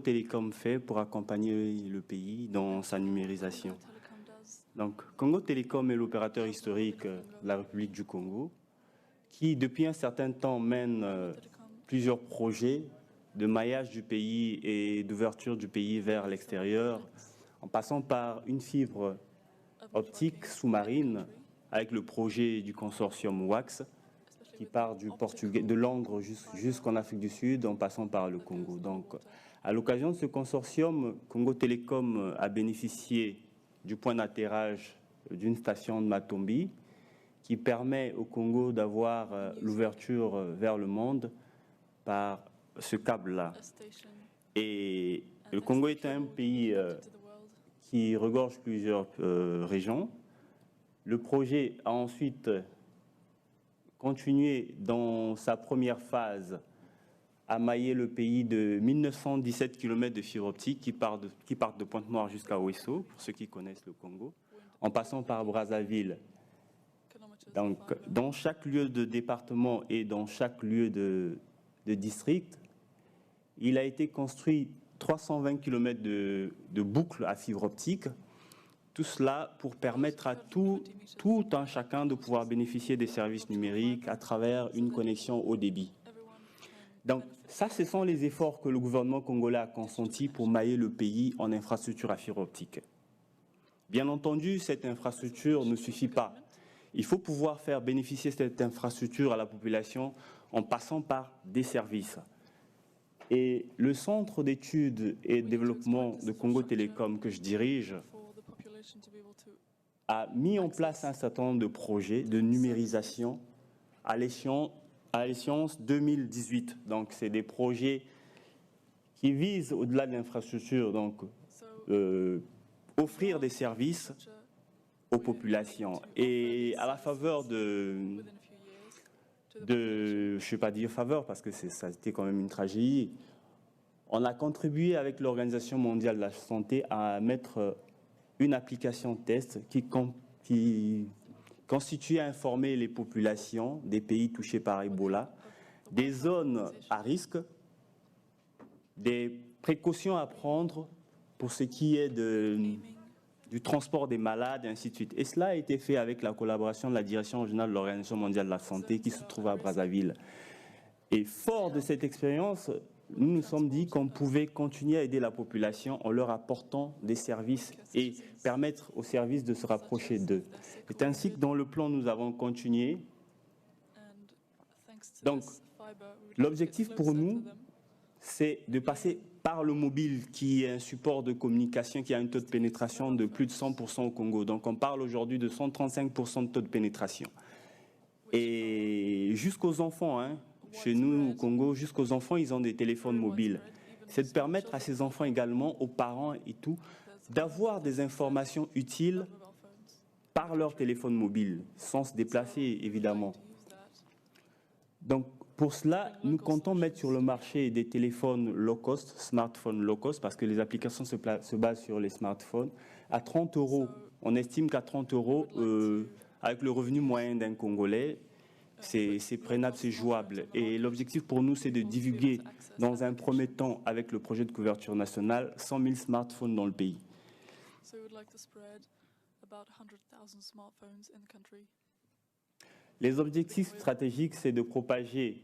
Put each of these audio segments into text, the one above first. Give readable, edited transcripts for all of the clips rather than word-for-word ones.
Télécom fait pour accompagner le pays dans sa numérisation. Donc, Congo Télécom est l'opérateur historique de la République du Congo qui, depuis un certain temps, mène plusieurs projets de maillage du pays et d'ouverture du pays vers l'extérieur, en passant par une fibre optique sous-marine avec le projet du consortium WAX qui part du Portugais, de Langres jusqu'en Afrique du Sud, en passant par le Congo. Donc, à l'occasion de ce consortium, Congo Télécom a bénéficié du point d'atterrage d'une station de Matombi qui permet au Congo d'avoir l'ouverture vers le monde par ce câble-là. Et le Congo est un pays qui regorge plusieurs régions. Le projet a ensuite continué dans sa première phase à mailler le pays de 1917 km de fibre optique qui partent de Pointe-Noire jusqu'à Ouesso, pour ceux qui connaissent le Congo, en passant par Brazzaville. Donc, dans chaque lieu de département et dans chaque lieu de district, il a été construit 320 km de boucles à fibre optique. Tout cela pour permettre à tout un chacun de pouvoir bénéficier des services numériques à travers une connexion haut débit. Donc ça, ce sont les efforts que le gouvernement congolais a consentis pour mailler le pays en infrastructure à fibre optique. Bien entendu, cette infrastructure ne suffit pas. Il faut pouvoir faire bénéficier cette infrastructure à la population en passant par des services. Et le Centre d'études et de développement de Congo Télécom que je dirige a mis en place un certain nombre de projets de numérisation à l'échéance 2018. Donc, c'est des projets qui visent, au-delà de l'infrastructure, donc offrir des services aux populations. Et à la faveur je ne vais pas dire faveur parce que ça a été quand même une tragédie, on a contribué avec l'Organisation mondiale de la santé à mettre une application test qui constitue à informer les populations des pays touchés par Ebola, des zones à risque, des précautions à prendre pour ce qui est du transport des malades, et ainsi de suite. Et cela a été fait avec la collaboration de la Direction régionale de l'Organisation mondiale de la santé qui se trouve à Brazzaville. Et fort de cette expérience, nous nous sommes dit qu'on pouvait continuer à aider la population en leur apportant des services et permettre aux services de se rapprocher d'eux. C'est ainsi que dans le plan, nous avons continué. Donc, l'objectif pour nous, c'est de passer par le mobile, qui est un support de communication qui a un taux de pénétration de plus de 100% au Congo. Donc, on parle aujourd'hui de 135% de taux de pénétration. Et jusqu'aux enfants, hein, chez nous, au Congo, jusqu'aux enfants, ils ont des téléphones mobiles. C'est de permettre à ces enfants également, aux parents et tout, d'avoir des informations utiles par leur téléphone mobile, sans se déplacer, évidemment. Donc, pour cela, nous comptons mettre sur le marché des téléphones low cost, smartphones low cost, parce que les applications se basent sur les smartphones, à 30 €. On estime qu'à 30 €, avec le revenu moyen d'un Congolais, c'est prenable, c'est jouable. Et l'objectif pour nous, c'est de divulguer dans un premier temps, avec le projet de couverture nationale, 100 000 smartphones dans le pays. Les objectifs stratégiques, c'est de propager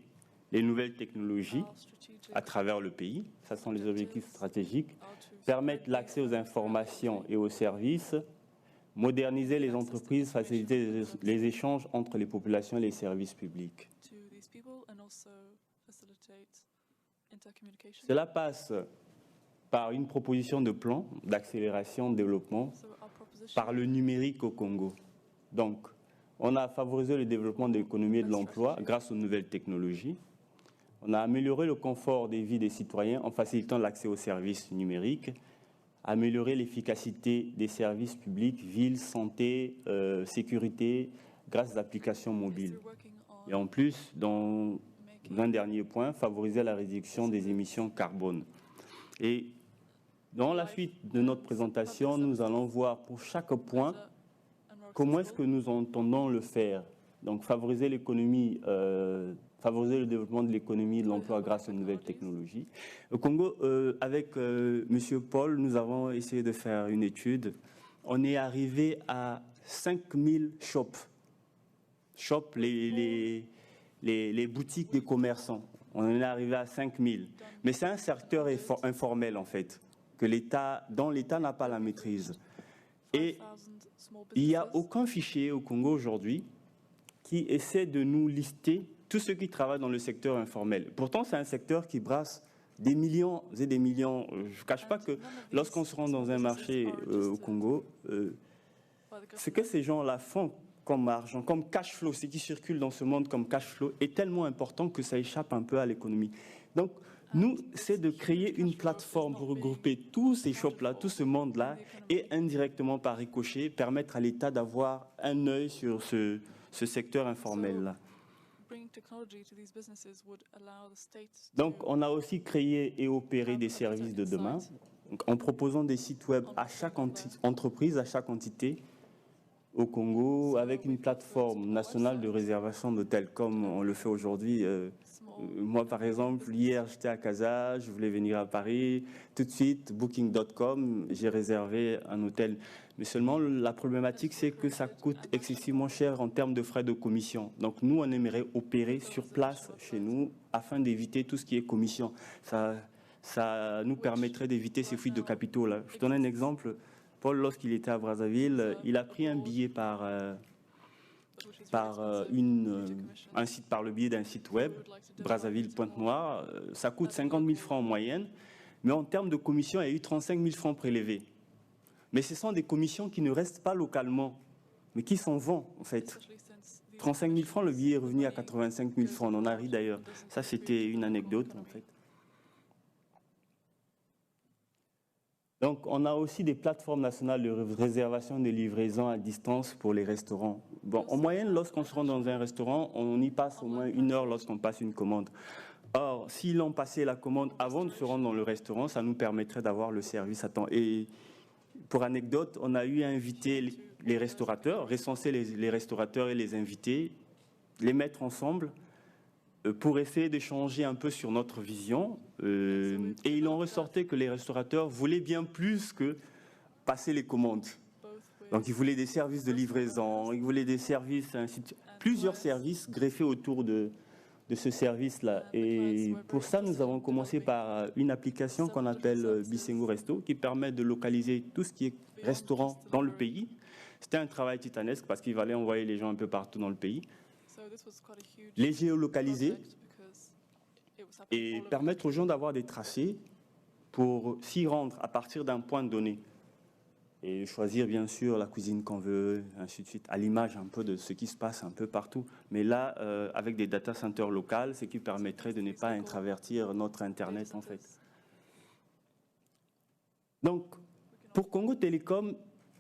les nouvelles technologies à travers le pays. Ce sont les objectifs stratégiques. Permettre l'accès aux informations et aux services. Moderniser les entreprises, faciliter les échanges entre les populations et les services publics. Cela passe par une proposition de plan d'accélération de développement par le numérique au Congo. Donc, on a favorisé le développement de l'économie et de l'emploi grâce aux nouvelles technologies. On a amélioré le confort des vies des citoyens en facilitant l'accès aux services numériques, améliorer l'efficacité des services publics, ville, santé, sécurité, grâce aux applications mobiles. Et en plus, dans un dernier point, favoriser la réduction des émissions carbone. Et dans la suite de notre présentation, nous allons voir pour chaque point comment est-ce que nous entendons le faire. Donc favoriser l'économie favoriser le développement de l'économie et de l'emploi grâce aux nouvelles technologies. Au Congo, avec M. Paul, nous avons essayé de faire une étude. On est arrivé à 5000 shops. Shops, les boutiques des commerçants. On en est arrivé à 5000. Mais c'est un secteur informel, en fait, que dont l'État n'a pas la maîtrise. Et il n'y a aucun fichier au Congo aujourd'hui qui essaie de nous lister tous ceux qui travaillent dans le secteur informel. Pourtant, c'est un secteur qui brasse des millions et des millions. Je ne cache pas que lorsqu'on se rend dans un marché au Congo, ce que ces gens-là font comme argent, comme cash flow, ce qui circule dans ce monde comme cash flow, est tellement important que ça échappe un peu à l'économie. Donc, nous, c'est de créer une plateforme pour regrouper tous ces shops-là, tout ce monde-là, et indirectement par ricochet, permettre à l'État d'avoir un œil sur ce secteur informel-là. Donc, on a aussi créé et opéré des services de demain, donc, en proposant des sites web à chaque entreprise, à chaque entité au Congo, avec une plateforme nationale de réservation d'hôtels, comme on le fait aujourd'hui. Moi, par exemple, hier, j'étais à Casa, je voulais venir à Paris. Tout de suite, Booking.com, j'ai réservé un hôtel. Mais seulement, la problématique, c'est que ça coûte excessivement cher en termes de frais de commission. Donc, nous, on aimerait opérer sur place, chez nous, afin d'éviter tout ce qui est commission. Ça nous permettrait d'éviter ces fuites de capitaux là. Je donne un exemple. Paul, lorsqu'il était à Brazzaville, il a pris un billet par le biais d'un site web, Brazzaville-Pointe-Noire. Ça coûte 50 000 francs en moyenne, mais en termes de commission, il y a eu 35 000 francs prélevés. Mais ce sont des commissions qui ne restent pas localement, mais qui s'en vont, en fait. 35 000 francs, le billet est revenu à 85 000 francs. On en a ri d'ailleurs. Ça, c'était une anecdote, en fait. Donc, on a aussi des plateformes nationales de réservation de livraison à distance pour les restaurants. Bon, en moyenne, lorsqu'on se rend dans un restaurant, on y passe au moins 1 heure lorsqu'on passe une commande. Or, s'ils ont passé la commande avant de se rendre dans le restaurant, ça nous permettrait d'avoir le service à temps. Et pour anecdote, on a eu à inviter les restaurateurs, recenser les restaurateurs et les inviter, les mettre ensemble pour essayer d'échanger un peu sur notre vision. Et il en ressortait que les restaurateurs voulaient bien plus que passer les commandes. Donc ils voulaient des services de livraison, ils voulaient des services, plusieurs services greffés autour de ce service-là. Et pour ça, nous avons commencé par une application qu'on appelle Bisengo Resto, qui permet de localiser tout ce qui est restaurant dans le pays. C'était un travail titanesque parce qu'il fallait envoyer les gens un peu partout dans le pays, les géolocaliser et permettre aux gens d'avoir des tracés pour s'y rendre à partir d'un point donné. Et choisir bien sûr la cuisine qu'on veut, ainsi de suite, à l'image un peu de ce qui se passe un peu partout. Mais là, avec des data centers locaux, ce qui permettrait de ne pas introvertir notre Internet en fait. Donc, pour Congo Télécom,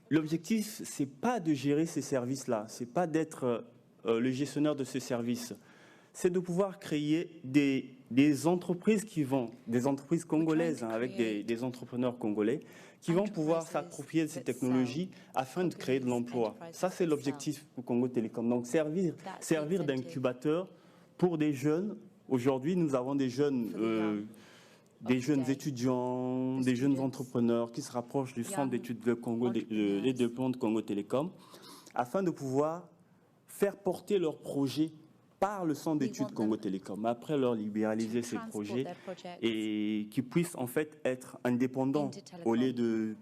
l'objectif, c'est pas de gérer ces services-là, c'est pas d'être le gestionnaire de ce service. C'est de pouvoir créer des entreprises des entreprises congolaises, hein, avec des entrepreneurs congolais, qui vont pouvoir s'approprier de ces technologies afin de créer de l'emploi. Ça, c'est l'objectif pour Congo Télécom. Donc, servir d'incubateur pour des jeunes. Aujourd'hui, nous avons des jeunes étudiants, des jeunes entrepreneurs qui se rapprochent du centre d'études de développement de Congo Télécom, afin de pouvoir faire porter leurs projets par le centre d'études Congo Télécom, après leur libéraliser ces projets et qu'ils puissent en fait être indépendants au lieu de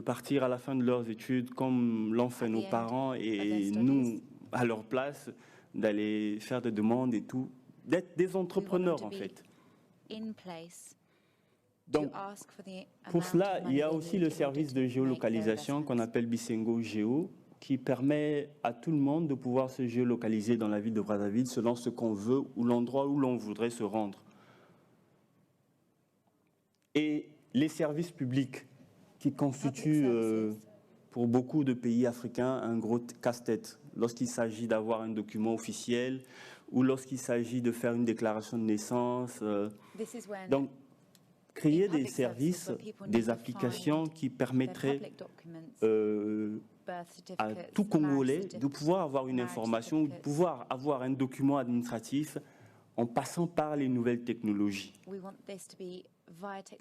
partir à la fin de leurs études comme l'ont fait nos parents et nous, à leur place, d'aller faire des demandes et tout, d'être des entrepreneurs en fait. Donc, pour cela, il y a aussi le service de géolocalisation qu'on appelle Bisengo Géo, qui permet à tout le monde de pouvoir se géolocaliser dans la ville de Brazzaville selon ce qu'on veut ou l'endroit où l'on voudrait se rendre. Et les services publics qui constituent pour beaucoup de pays africains un gros casse-tête lorsqu'il s'agit d'avoir un document officiel ou lorsqu'il s'agit de faire une déclaration de naissance. Donc, créer des services, des applications qui permettraient à tout Congolais de pouvoir avoir une information, de pouvoir avoir un document administratif en passant par les nouvelles technologies.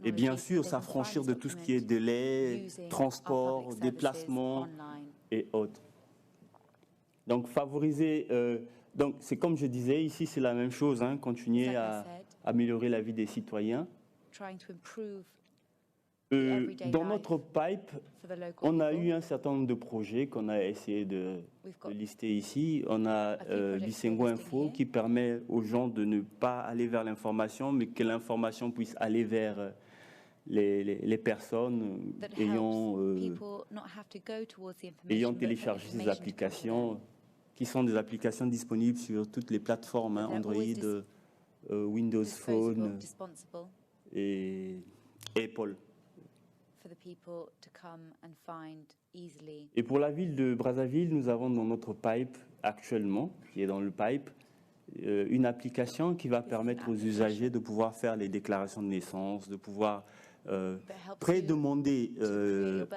Et bien sûr, s'affranchir de tout ce qui est délai, transport, déplacement et autres. Donc, favoriser... donc, c'est comme je disais, ici, c'est la même chose, hein, continuer à améliorer la vie des citoyens. Dans notre pipe, on a eu un certain nombre de projets qu'on a essayé de lister ici. On a Licengo Info qui permet aux gens de ne pas aller vers l'information, mais que l'information puisse aller vers les personnes ayant téléchargé ces applications, qui sont des applications disponibles sur toutes les plateformes, hein, Android, Windows Phone et Apple. Et pour la ville de Brazzaville, nous avons dans notre pipe actuellement, qui est dans le pipe, une application qui va permettre aux usagers de pouvoir faire les déclarations de naissance, de pouvoir prédemander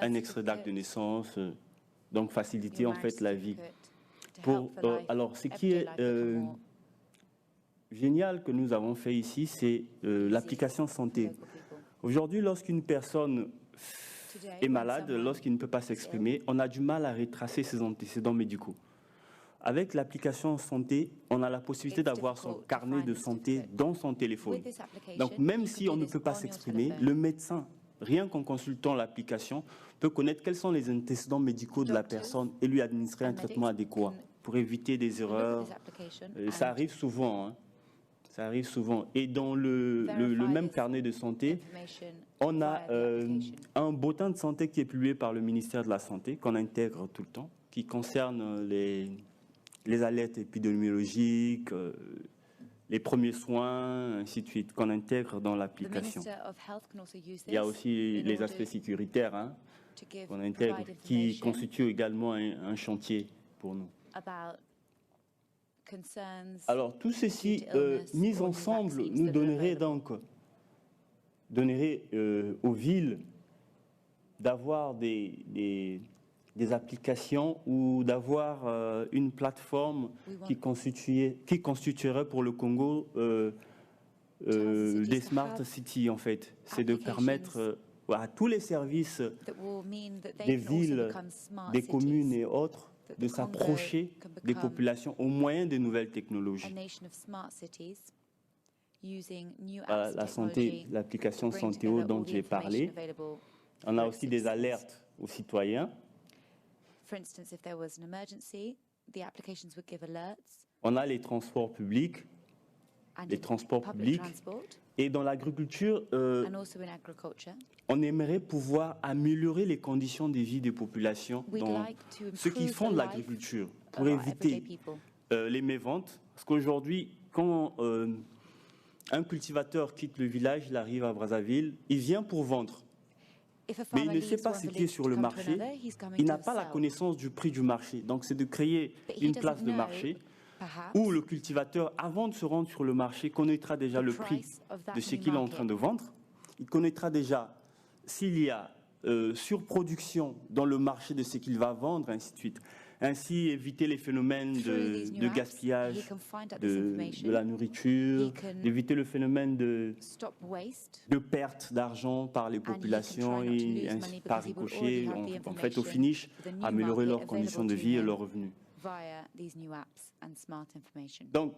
un extrait d'acte de naissance, donc faciliter en fait la vie. Alors, ce qui est génial que nous avons fait ici, c'est l'application santé. Aujourd'hui, lorsqu'une personne est malade, lorsqu'il ne peut pas s'exprimer, on a du mal à retracer ses antécédents médicaux. Avec l'application santé, on a la possibilité d'avoir son carnet de santé dans son téléphone. Donc, même si on ne peut pas s'exprimer, le médecin, rien qu'en consultant l'application, peut connaître quels sont les antécédents médicaux de la personne et lui administrer un traitement adéquat pour éviter des erreurs. Ça arrive souvent, hein. Ça arrive souvent. Et dans le même carnet de santé, on a un bulletin de santé qui est publié par le ministère de la Santé, qu'on intègre tout le temps, qui concerne les alertes épidémiologiques, les premiers soins, ainsi de suite, qu'on intègre dans l'application. Il y a aussi les aspects sécuritaires, hein, qu'on intègre, qui constituent également un chantier pour nous. Alors, tout ceci mis ensemble nous donnerait aux villes d'avoir des applications ou d'avoir une plateforme qui constituerait pour le Congo des smart cities, en fait. C'est de permettre à tous les services des villes, des communes et autres de s'approcher des populations au moyen des nouvelles technologies. La santé, l'application Santéo dont j'ai parlé. On a aussi des alertes aux citoyens. On a les transports publics. Et dans l'agriculture, on aimerait pouvoir améliorer les conditions de vie des populations dans ceux qui font de l'agriculture pour éviter les méventes. Parce qu'aujourd'hui, quand un cultivateur quitte le village, il arrive à Brazzaville, il vient pour vendre. Mais il ne sait pas ce qui est sur le marché, il n'a pas la connaissance du prix du marché. Donc c'est de créer une place de marché où le cultivateur, avant de se rendre sur le marché, connaîtra déjà le prix de ce qu'il est en train de vendre. Il connaîtra déjà s'il y a surproduction dans le marché de ce qu'il va vendre, ainsi de suite. Ainsi, éviter les phénomènes de gaspillage de la nourriture, d'éviter le phénomène de perte d'argent par les populations et ainsi, par ricochet, en fait, au finish, améliorer leurs conditions de vie et leurs revenus. Donc,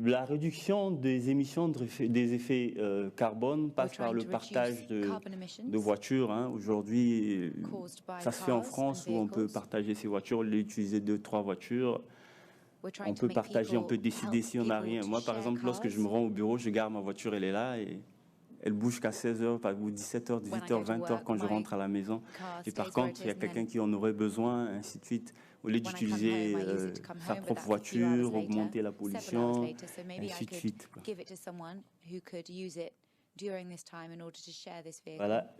la réduction des émissions des effets carbone passe par le partage de voitures. Hein. Aujourd'hui, ça se fait en France où on peut partager ses voitures, on peut utiliser 2-3 voitures. On peut partager, on peut décider si on n'a rien. Moi, par exemple, lorsque je me rends au bureau, je garde ma voiture, elle est là et elle bouge qu'à 16h, ou 17h, 18h, 20h quand je rentre à la maison. Et par contre, il y a quelqu'un qui en aurait besoin, ainsi de suite. Au lieu d'utiliser sa propre voiture, augmenter la pollution, ainsi de suite. Voilà,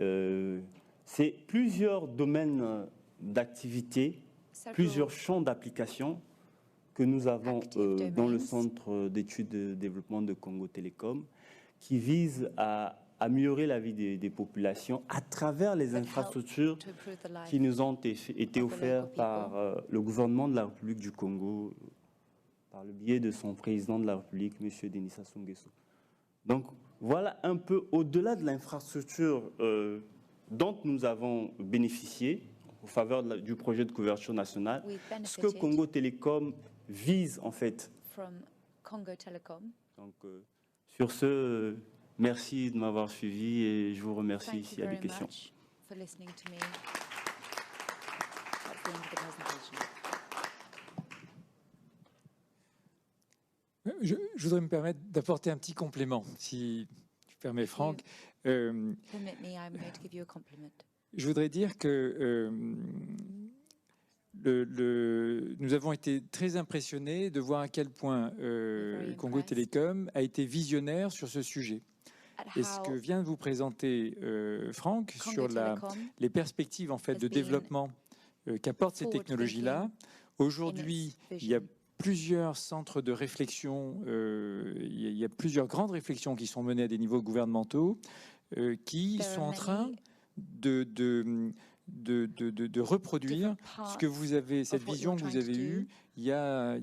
c'est plusieurs domaines d'activité, plusieurs champs d'application que nous avons dans le Centre d'études de développement de Congo Télécom, qui visent à améliorer la vie des populations à travers les infrastructures qui nous ont été offertes par le gouvernement de la République du Congo par le biais de son président de la République, M. Denis Sassou Nguesso. Donc, voilà un peu au-delà de l'infrastructure dont nous avons bénéficié en faveur du projet de couverture nationale, ce que Congo Télécom vise en fait. Donc, sur ce, merci de m'avoir suivi et je vous remercie s'il y a des questions. Je voudrais me permettre d'apporter un petit complément, si tu permets, Franck. Je voudrais dire que nous avons été très impressionnés de voir à quel point Congo Télécom a été visionnaire sur ce sujet. Et ce que vient de vous présenter Franck sur les perspectives en fait, de développement qu'apportent ces technologies-là, aujourd'hui, il y a plusieurs centres de réflexion, il y a plusieurs grandes réflexions qui sont menées à des niveaux gouvernementaux qui sont en train de reproduire ce que vous avez, cette vision que vous avez eue il y a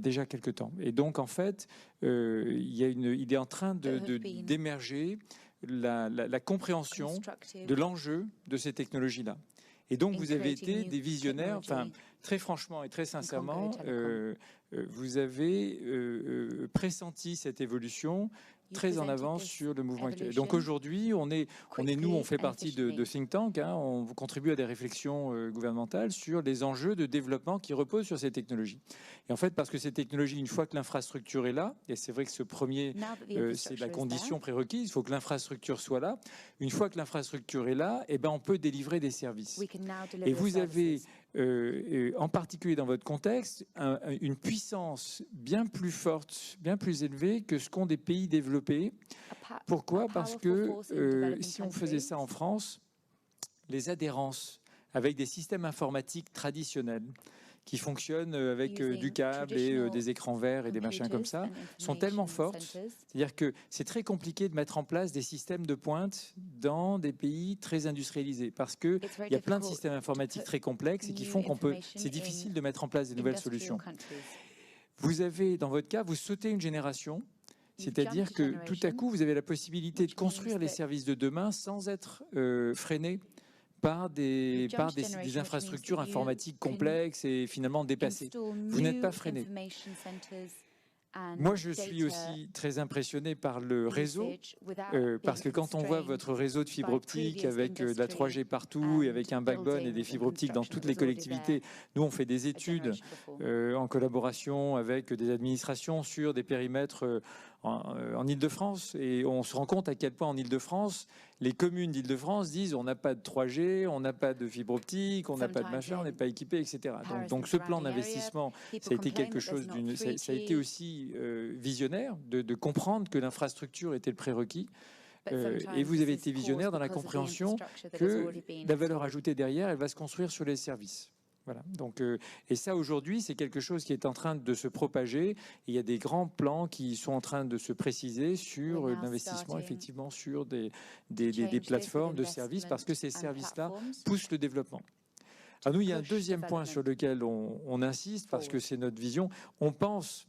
déjà quelque temps. Et donc, en fait, il est en train d'émerger la compréhension de l'enjeu de ces technologies-là. Et donc, vous avez été des visionnaires, enfin, très franchement et très sincèrement, vous avez pressenti cette évolution très en avance sur le mouvement actuel. Donc aujourd'hui, on fait partie de think tank, hein, on contribue à des réflexions gouvernementales sur les enjeux de développement qui reposent sur ces technologies. Et en fait, parce que ces technologies, une fois que l'infrastructure est là, et c'est vrai que ce premier, c'est la condition prérequise, il faut que l'infrastructure soit là. Une fois que l'infrastructure est là, eh ben, on peut délivrer des services. Et vous avez, en particulier dans votre contexte, une puissance bien plus forte, bien plus élevée que ce qu'ont des pays développés. Pourquoi? Parce que si on faisait ça en France, les adhérences avec des systèmes informatiques traditionnels qui fonctionnent avec du câble et des écrans verts et des machins comme ça, sont tellement fortes. C'est-à-dire que c'est très compliqué de mettre en place des systèmes de pointe dans des pays très industrialisés parce qu'il y a plein de systèmes informatiques très complexes et qui font c'est difficile de mettre en place des nouvelles solutions. Vous avez, dans votre cas, vous sautez une génération. C'est-à-dire que tout à coup, vous avez la possibilité de construire les services de demain sans être freiné par des infrastructures informatiques complexes et finalement dépassées. Vous n'êtes pas freiné. Moi, je suis aussi très impressionné par le réseau, parce que quand on voit votre réseau de fibre optique avec de la 3G partout et avec un backbone et des fibres optiques dans toutes les collectivités, nous, on fait des études en collaboration avec des administrations sur des périmètres en Île-de-France et on se rend compte à quel point en Île-de-France, les communes d'Île-de-France disent on n'a pas de 3G, on n'a pas de fibre optique, on n'a pas de machin, on n'est pas équipé, etc. Donc ce plan d'investissement, ça a été quelque chose ça a été aussi visionnaire de comprendre que l'infrastructure était le prérequis. Et vous avez été visionnaire dans la compréhension que la valeur ajoutée derrière, elle va se construire sur les services. Voilà. Donc, et ça, aujourd'hui, c'est quelque chose qui est en train de se propager. Et il y a des grands plans qui sont en train de se préciser sur l'investissement, effectivement, sur des plateformes de services, parce que ces services-là poussent le développement. Alors nous, il y a un deuxième point sur lequel on insiste, parce que c'est notre vision. On pense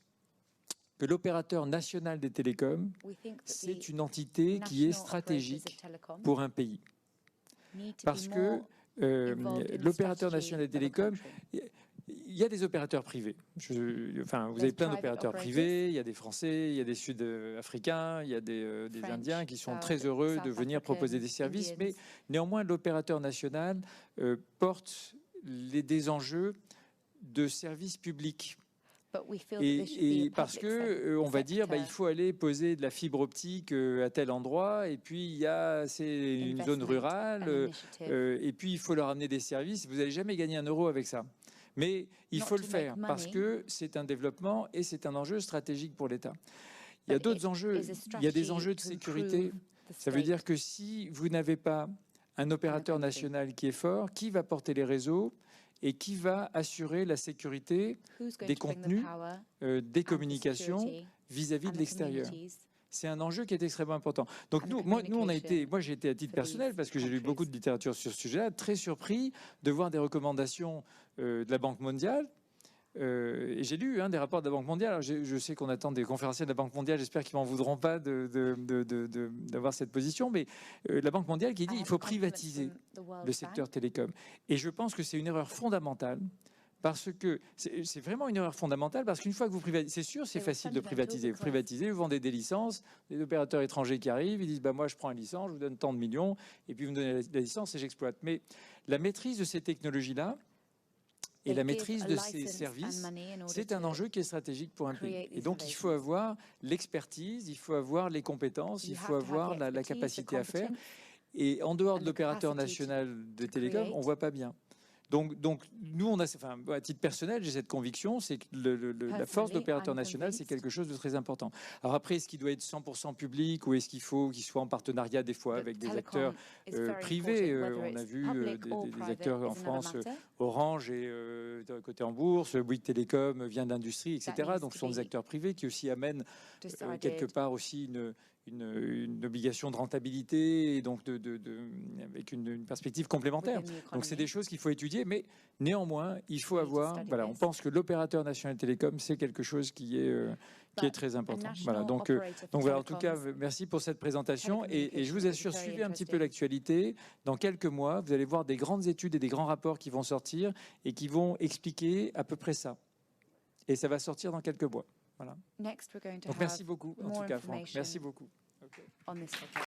que l'opérateur national des télécoms, c'est une entité qui est stratégique pour un pays. Parce que l'opérateur national des télécoms, il y a des opérateurs privés. Vous avez plein d'opérateurs privés, il y a des Français, il y a des Sud-Africains, il y a des Indiens qui sont très heureux de venir proposer des services, mais néanmoins l'opérateur national porte des enjeux de services publics. Et parce que on va dire il faut aller poser de la fibre optique à tel endroit et puis c'est une zone rurale et puis il faut leur amener des services. Vous n'allez jamais gagner €1 avec ça, mais il faut le faire parce que c'est un développement et c'est un enjeu stratégique pour l'État. Il y a d'autres enjeux, il y a des enjeux de sécurité. Ça veut dire que si vous n'avez pas un opérateur national qui est fort, qui va porter les réseaux et qui va assurer la sécurité des contenus, des communications vis-à-vis de l'extérieur. C'est un enjeu qui est extrêmement important. Donc moi j'ai été à titre personnel, parce que j'ai lu beaucoup de littérature sur ce sujet-là, très surpris de voir des recommandations de la Banque mondiale Et j'ai lu des rapports de la Banque mondiale. Alors, je sais qu'on attend des conférenciers de la Banque mondiale. J'espère qu'ils m'en voudront pas d'avoir cette position. Mais la Banque mondiale qui dit qu'il faut privatiser le secteur télécom. Et je pense que c'est une erreur fondamentale. Parce que c'est vraiment une erreur fondamentale, parce qu'une fois que vous privatisez, c'est sûr, c'est facile de privatiser. Vous privatisez, vous vendez des licences, des opérateurs étrangers qui arrivent, ils disent moi je prends une licence, je vous donne tant de millions, et puis vous me donnez la licence et j'exploite. Mais la maîtrise de ces technologies-là et la maîtrise de ces services, c'est un enjeu qui est stratégique pour un pays. Et donc il faut avoir l'expertise, il faut avoir les compétences, il faut avoir la capacité à faire. Et en dehors de l'opérateur national de télécom, on ne voit pas bien. Donc nous, à titre personnel, j'ai cette conviction, c'est que la force d'opérateur national, c'est quelque chose de très important. Alors après, est-ce qu'il doit être 100% public ou est-ce qu'il faut qu'il soit en partenariat des fois avec des acteurs privés? On a vu des acteurs en France, Orange et côté en bourse, Bouygues Télécom vient d'industrie, etc. Donc ce sont des acteurs privés qui aussi amènent quelque part aussi une obligation de rentabilité et donc avec une perspective complémentaire. Donc c'est des choses qu'il faut étudier, mais néanmoins, il faut avoir... Voilà, on pense que l'opérateur national télécom, c'est quelque chose qui est très important. Voilà, donc voilà, en tout cas, merci pour cette présentation et je vous assure, suivez un petit peu l'actualité. Dans quelques mois, vous allez voir des grandes études et des grands rapports qui vont sortir et qui vont expliquer à peu près ça. Et ça va sortir dans quelques mois. Voilà. Donc merci beaucoup, en tout cas, Franck. Merci beaucoup. Okay.